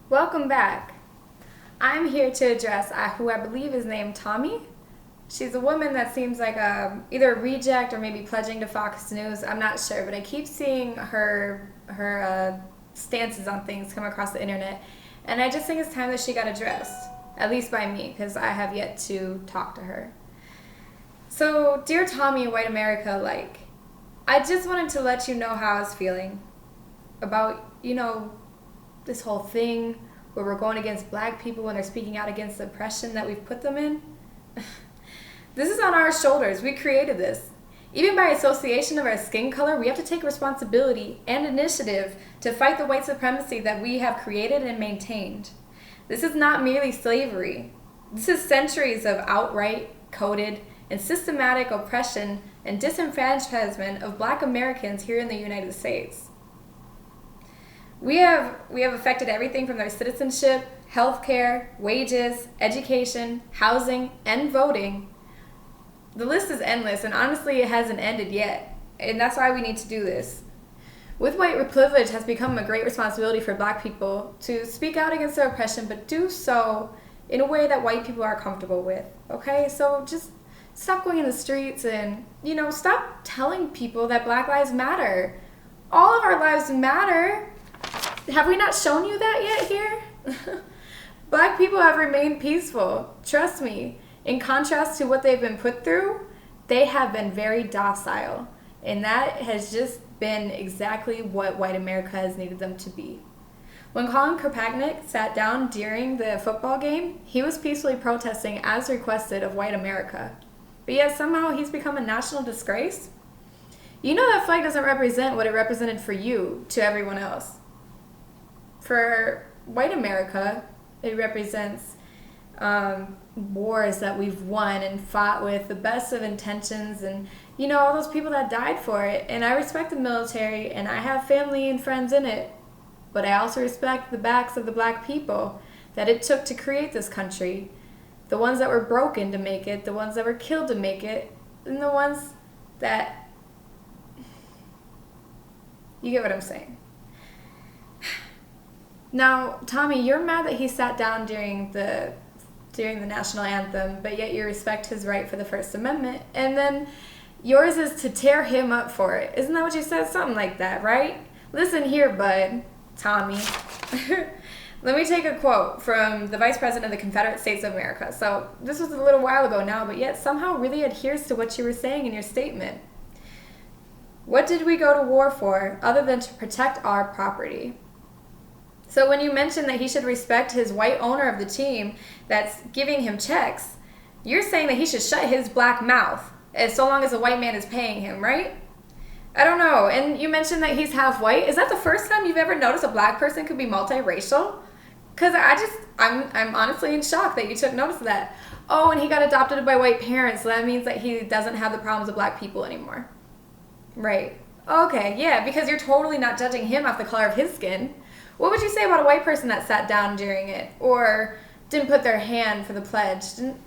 Welcome back. I'm here to address who I believe is named Tomi. She's a woman that seems like either a reject or maybe pledging to Fox News. I'm not sure, but I keep seeing her stances on things come across the internet, and I just think it's time that she got addressed, at least by me, because I have yet to talk to her. So, dear Tomi, White America, I just wanted to let you know how I was feeling about, this whole thing where we're going against black people when they're speaking out against the oppression that we've put them in. This is on our shoulders. We created this. Even by association of our skin color, we have to take responsibility and initiative to fight the white supremacy that we have created and maintained. This is not merely slavery. This is centuries of outright, coded, and systematic oppression and disenfranchisement of black Americans here in the United States. We have affected everything from their citizenship, healthcare, wages, education, housing, and voting. The list is endless, and honestly, it hasn't ended yet. And that's why we need to do this. With white privilege has become a great responsibility for black people to speak out against their oppression, but do so in a way that white people are comfortable with. Okay? So just stop going in the streets and, stop telling people that Black Lives Matter. All of our lives matter. Have we not shown you that yet here? Black people have remained peaceful. Trust me. In contrast to what they've been put through, they have been very docile. And that has just been exactly what white America has needed them to be. When Colin Kaepernick sat down during the football game, he was peacefully protesting as requested of white America. But yet somehow he's become a national disgrace. You know that flag doesn't represent what it represented for you to everyone else. For white America, it represents wars that we've won and fought with the best of intentions and, all those people that died for it. And I respect the military, and I have family and friends in it. But I also respect the backs of the black people that it took to create this country. The ones that were broken to make it, the ones that were killed to make it, and the ones that... You get what I'm saying. Now, Tomi, you're mad that he sat down during the national anthem, but yet you respect his right for the First Amendment, and then yours is to tear him up for it. Isn't that what you said? Something like that, right? Listen here, bud, Tomi. Let me take a quote from the Vice President of the Confederate States of America. So this was a little while ago now, but yet somehow really adheres to what you were saying in your statement. What did we go to war for other than to protect our property? So when you mentioned that he should respect his white owner of the team that's giving him checks, you're saying that he should shut his black mouth as so long as a white man is paying him, right? I don't know. And you mentioned that he's half white. Is that the first time you've ever noticed a black person could be multiracial? Because I'm honestly in shock that you took notice of that. Oh, and he got adopted by white parents, so that means that he doesn't have the problems of black people anymore. Right. Okay, yeah, because you're totally not judging him off the color of his skin. What would you say about a white person that sat down during it or didn't put their hand for the pledge?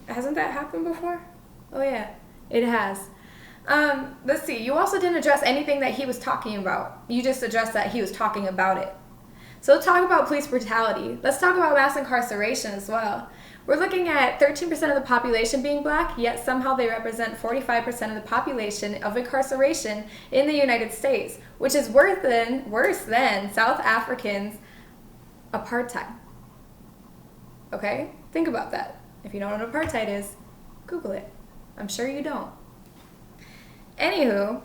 Hasn't that happened before? Oh, yeah, it has. Let's see. You also didn't address anything that he was talking about. You just addressed that he was talking about it. So let's talk about police brutality. Let's talk about mass incarceration as well. We're looking at 13% of the population being black, yet somehow they represent 45% of the population of incarceration in the United States, which is worse than South Africans' apartheid. Okay? Think about that. If you don't know what apartheid is, Google it. I'm sure you don't. Anywho,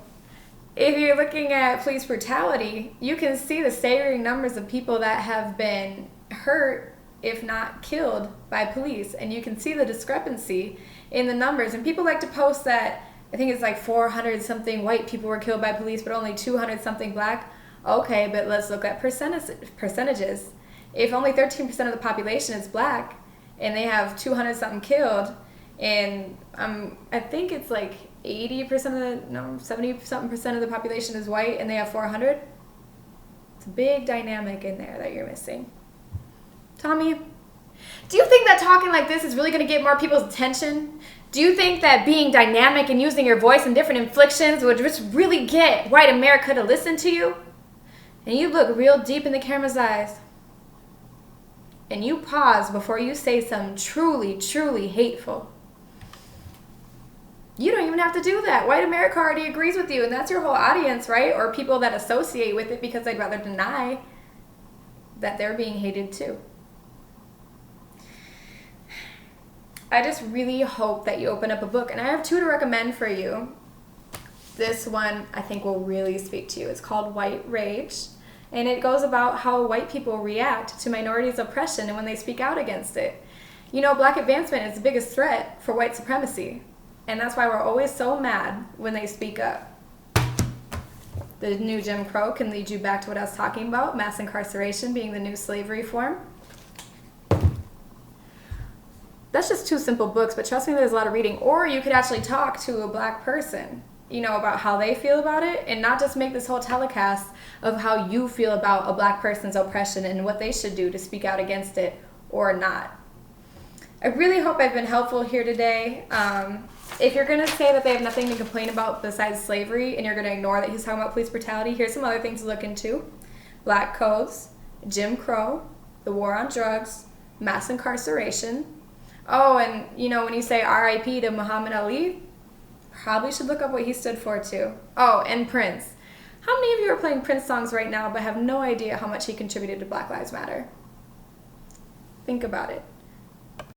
if you're looking at police brutality, you can see the staggering numbers of people that have been hurt, if not killed, by police. And you can see the discrepancy in the numbers. And people like to post that, I think it's like 400-something white people were killed by police, but only 200-something black. Okay, but let's look at percentages. If only 13% of the population is black, and they have 200-something killed, and I think it's like 70-something% of the population is white, and they have 400. It's a big dynamic in there that you're missing. Tomi, do you think that talking like this is really going to get more people's attention? Do you think that being dynamic and using your voice in different inflections would just really get white America to listen to you? And you look real deep in the camera's eyes. and you pause before you say something truly, truly hateful, you don't even have to do that. White America already agrees with you, and that's your whole audience, right? Or people that associate with it because they'd rather deny that they're being hated too. I just really hope that you open up a book, and I have 2 to recommend for you. This one I think will really speak to you. It's called White Rage, and it goes about how white people react to minorities' oppression and when they speak out against it. You know, black advancement is the biggest threat for white supremacy, and that's why we're always so mad when they speak up. The new Jim Crow can lead you back to what I was talking about, mass incarceration being the new slavery form. That's just 2 simple books, but trust me, there's a lot of reading. Or you could actually talk to a black person, you know, about how they feel about it, and not just make this whole telecast of how you feel about a black person's oppression and what they should do to speak out against it or not. I really hope I've been helpful here today. If you're going to say that they have nothing to complain about besides slavery, and you're going to ignore that he's talking about police brutality, here's some other things to look into. Black codes, Jim Crow, the war on drugs, mass incarceration. Oh, and you know, when you say R.I.P. to Muhammad Ali, probably should look up what he stood for too. Oh, and Prince. How many of you are playing Prince songs right now but have no idea how much he contributed to Black Lives Matter? Think about it.